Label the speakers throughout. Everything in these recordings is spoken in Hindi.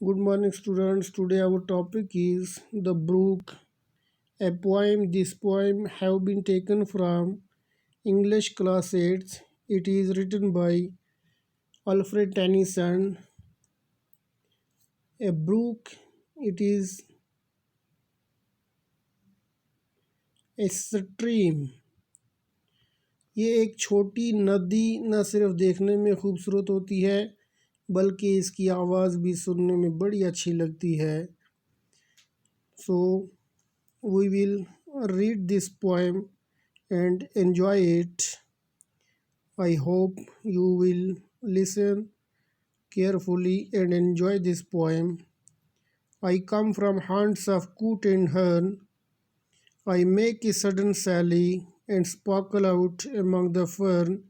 Speaker 1: Good morning, students. Today our topic is The Brook, a poem. This poem have been taken from English class 8. It is written by Alfred Tennyson. A brook, it is a stream. ये एक छोटी नदी न सिर्फ देखने में खूबसूरत होती है बल्कि इसकी आवाज़ भी सुनने में बड़ी अच्छी लगती है. So we will read this poem and enjoy it. I hope you will listen carefully and enjoy this poem. I come from haunts of coot and hern. I make a sudden sally and sparkle out among the fern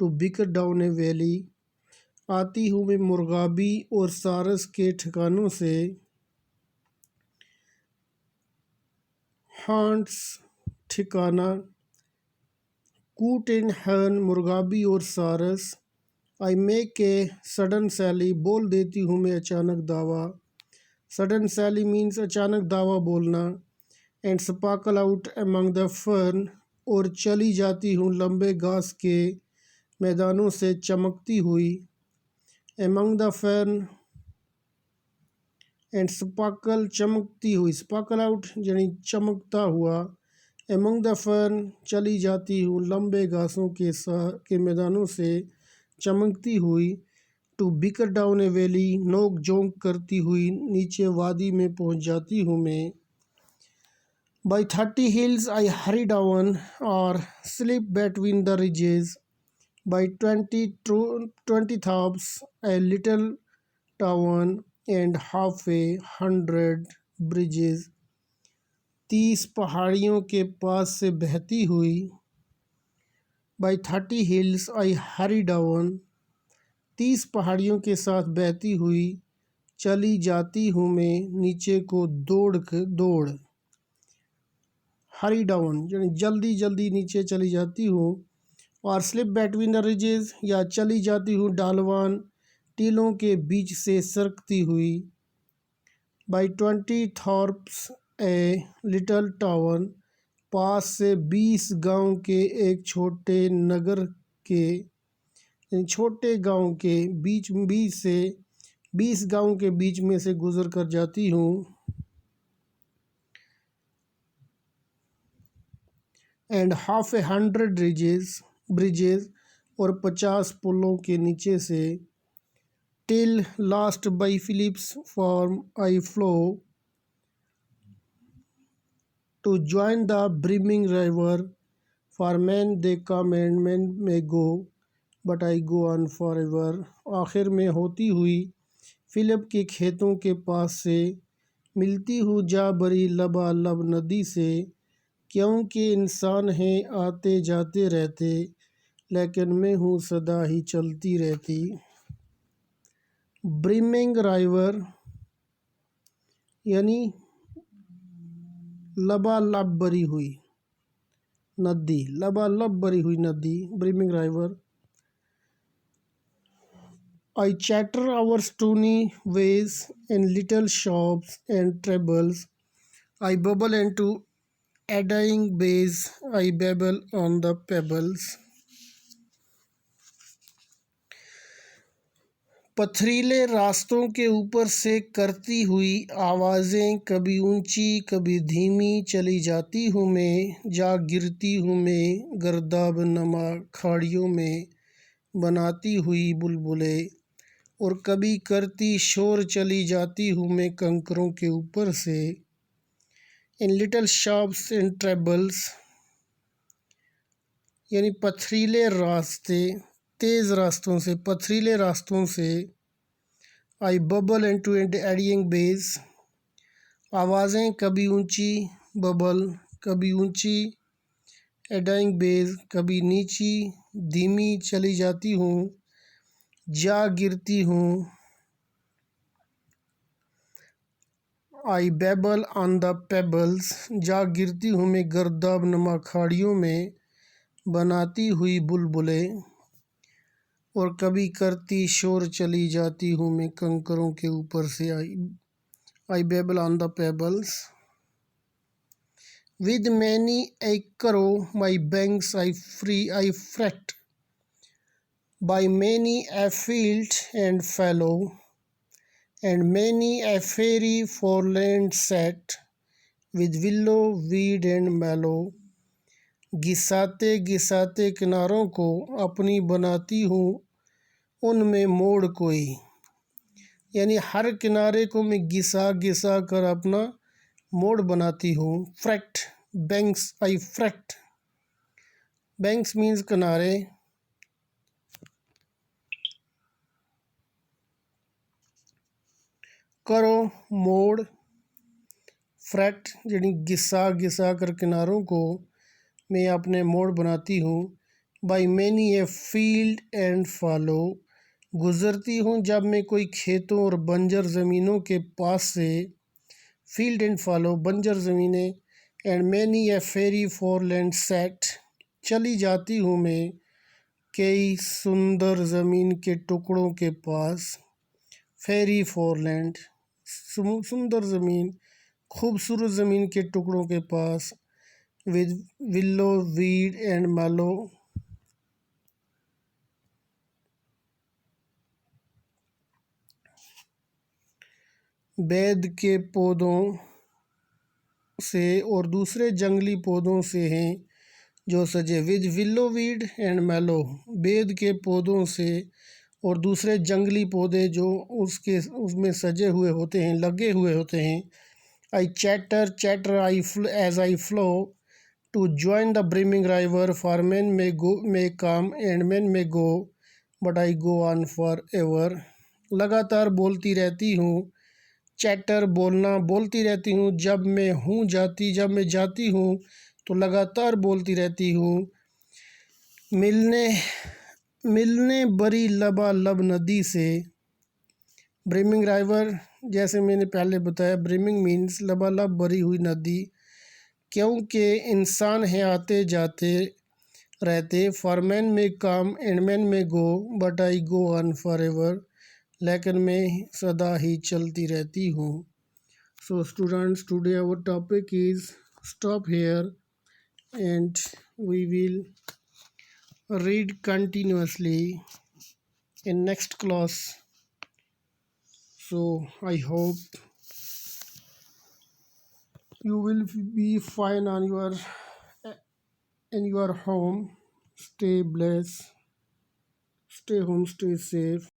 Speaker 1: to bicker down a valley. आती हूँ मैं मुर्गाबी और सारस के ठिकानों से. हांट्स ठिकाना, कूट एंड हर्न मुर्गाबी और सारस. आई मेक ए सडन सैली बोल देती हूँ मैं अचानक दावा. सडन सैली मीन्स अचानक दावा बोलना. And sparkle out among the fern और चली जाती हूँ लंबे घास के मैदानों से चमकती हुई. Among the fern and sparkle चमकती हुई, स्पार्कल आउट यानी चमकता हुआ. अमंग द फर्न चली जाती हूँ लंबे घासों के मैदानों से चमकती हुई. To bicker down a valley नोक जोंक करती हुई नीचे वादी में पहुँच जाती हूँ मैं. By 30 hills I hurry down or slip between the ridges. By 20 tops a little town and half a 100 bridges. 30 पहाड़ियों के पास से बहती हुई. By 30 hills I hurry down. 30 पहाड़ियों के साथ बहती हुई चली जाती हूँ मैं नीचे को दौड़. हरी डाउन यानी जल्दी जल्दी नीचे चली जाती हूँ. और स्लिप बिटवीन द रिजेस या चली जाती हूँ ढालवान टीलों के बीच से सरकती हुई. बाई 20 थॉर्प्स ए लिटल टाउन पास से 20 गांव के एक छोटे नगर के छोटे गांव के बीच से 20 गांव के बीच में से गुजर कर जाती हूँ. एंड हाफ ए 100 ब्रिजेस और 50 पुलों के नीचे से. Till last by Philip's farm I flow to join the brimming river. For men they come and men may go but I go on for ever. आखिर में होती हुई फिलिप के खेतों के पास से मिलती हूँ जा बरी लबालब नदी से. क्योंकि इंसान हैं आते जाते रहते लेकिन मैं हूँ सदा ही चलती रहती. ब्रिमिंग रिवर यानी लबालब भरी हुई नदी, लबालब भरी हुई नदी. Brimming river. I chatter our stony ways in little shops and trebles. I bubble into eddying bays. I babble on the pebbles. पथरीले रास्तों के ऊपर से करती हुई आवाज़ें कभी ऊंची कभी धीमी चली जाती हूँ मैं. जा गिरती हूँ मैं गर्दाब नमा खाड़ियों में बनाती हुई बुलबुले. और कभी करती शोर चली जाती हूँ मैं कंकरों के ऊपर से. In little shops and trebles यानी पथरीले रास्ते, तेज़ रास्तों से, पथरीले रास्तों से. आई बबल इनटू एडिंग बेस. आवाज़ें कभी ऊंची, बबल कभी ऊंची, एडिंग बेस कभी नीची धीमी चली जाती हूँ. जा गिरती हूँ. I babble on the pebbles. जा गिरती हूँ मैं गर्दाब नुमा खाड़ियों में बनाती हुई बुलबुलें. और कभी करती शोर चली जाती हूँ मैं कंकरों के ऊपर से। I babble on the pebbles. With many a curve my banks I fret, by many a field and fallow, and many a fairy foreland set, with willow, weed and mallow। घिसाते घिसाते किनारों को अपनी बनाती हूँ उनमें मोड़ कोई, यानी हर किनारे को मैं घिसा घिसा कर अपना मोड़ बनाती हूँ। Freight, banks I freight. Banks means किनारे। करो मोड़, फ्रेट यानी घिसा घिसा कर किनारों को मैं अपने मोड़ बनाती हूँ। By many a field and fallow, गुज़रती हूँ जब मैं कोई खेतों और बंजर ज़मीनों के पास से। फील्ड एंड फॉलो बंजर ज़मीनें। And many a fairy foreland set, चली जाती हूँ मैं कई सुंदर ज़मीन के टुकड़ों के पास। फेरी फॉर लैंड सुंदर ज़मीन, खूबसूरत ज़मीन के टुकड़ों के पास। विद विल्लो, वीड एंड मैलो, बेद के पौधों से और दूसरे जंगली पौधों से हैं जो सजे। विद विल्लो, वीड एंड मैलो, बेद के पौधों से और दूसरे जंगली पौधे जो उसमें सजे हुए होते हैं, लगे हुए होते हैं। I chatter chatter as I flow to join the brimming river, for men may come and men may go, but I go on for ever. लगातार बोलती रहती हूँ। चैटर बोलना, बोलती रहती हूँ। जब मैं जाती हूँ तो लगातार बोलती रहती हूँ। मिलने मिलने बड़ी लबालब नदी से। ब्रिमिंग रिवर, जैसे मैंने पहले बताया, ब्रिमिंग मीन्स लबालब भरी हुई नदी। क्योंकि इंसान हैं आते जाते रहते। फॉर मैन में कम and men may go, but I go on for ever, लेकिन मैं सदा ही चलती रहती हूँ। So students, today our topic is stop here and we will read continuously in next class. So I hope you will be fine on your in your home. Stay blessed, stay home, stay safe.